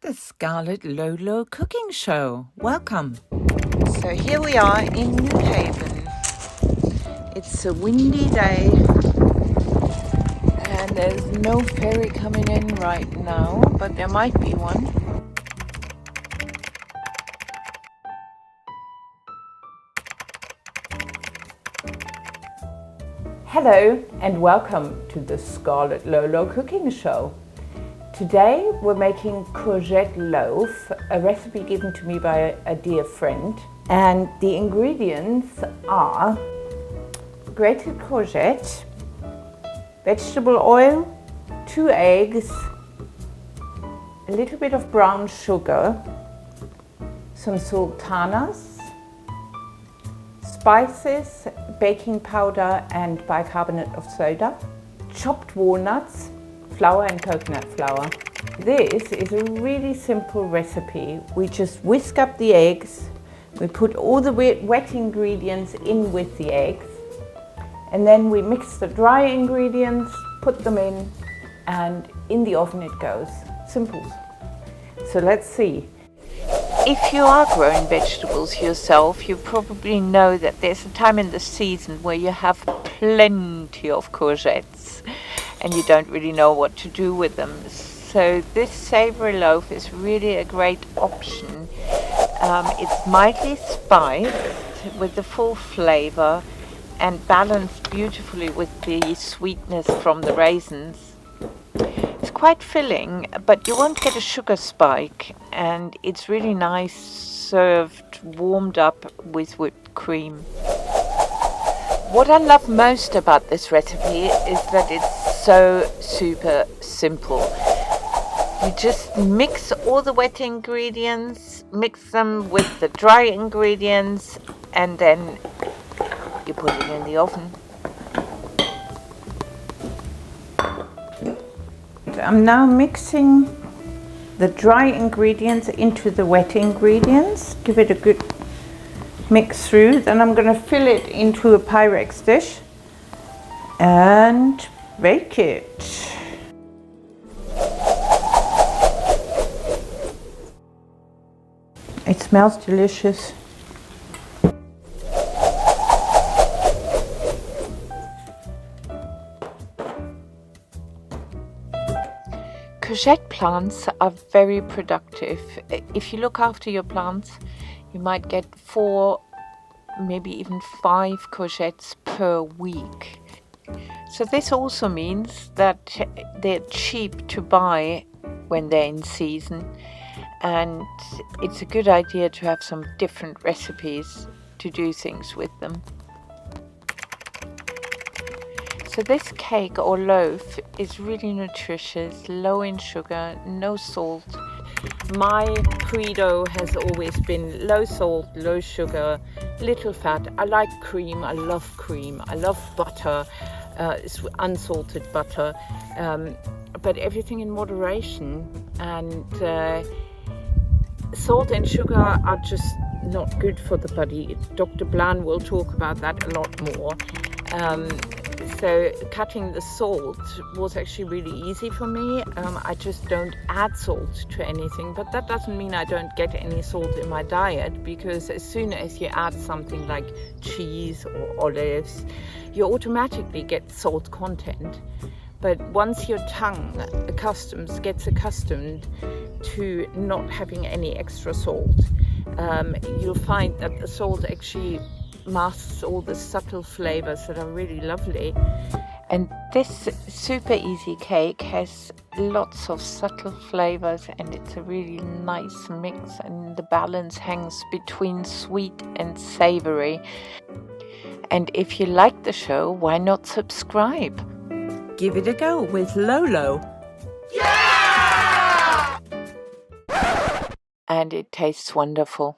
the Scarletlolo cooking show. Welcome. So here we are in New Haven. It's a windy day and there's no ferry coming in right now, but there might be one. Hello and welcome to the Scarletlolo cooking show. Today we're making Courgette Loaf, a recipe given to me by a dear friend. And the ingredients are grated courgette, vegetable oil, 2 eggs, a little bit of brown sugar, some sultanas, spices, baking powder and bicarbonate of soda, chopped walnuts, flour and coconut flour. This is a really simple recipe. We just whisk up the eggs, we put all the wet ingredients in with the eggs, and then we mix the dry ingredients, put them in, and in the oven it goes. Simple. So let's see. If you are growing vegetables yourself, you probably know that there's a time in the season where you have plenty of courgettes and you don't really know what to do with them. So this savory loaf is really a great option. It's mildly spiced with the full flavor and balanced beautifully with the sweetness from the raisins. It's quite filling, but you won't get a sugar spike, and it's really nice served warmed up with whipped cream. What I love most about this recipe is that it's so super simple. You just mix all the wet ingredients, mix them with the dry ingredients, and then you put it in the oven. I'm now mixing the dry ingredients into the wet ingredients. Give it a good mix through. Then I'm going to fill it into a Pyrex dish and bake it. It smells delicious. Courgette plants are very productive. If you look after your plants, you might get 4, maybe even 5 courgettes per week. So this also means that they're cheap to buy when they're in season, and it's a good idea to have some different recipes to do things with them. So this cake or loaf is really nutritious, low in sugar, no salt. My credo has always been low salt, low sugar, little fat. I like cream, I love butter, it's unsalted butter, but everything in moderation. And salt and sugar are just not good for the body. Dr. Blan will talk about that a lot more. So cutting the salt was actually really easy for me. I just don't add salt to anything, but that doesn't mean I don't get any salt in my diet, because as soon as you add something like cheese or olives, you automatically get salt content. But once your tongue gets accustomed to not having any extra salt, you'll find that the salt actually masks all the subtle flavors that are really lovely. And this super easy cake has lots of subtle flavors, and it's a really nice mix, and the balance hangs between sweet and savory. And if you like the show, why not subscribe? Give it a go with Lolo. Yeah! And it tastes wonderful.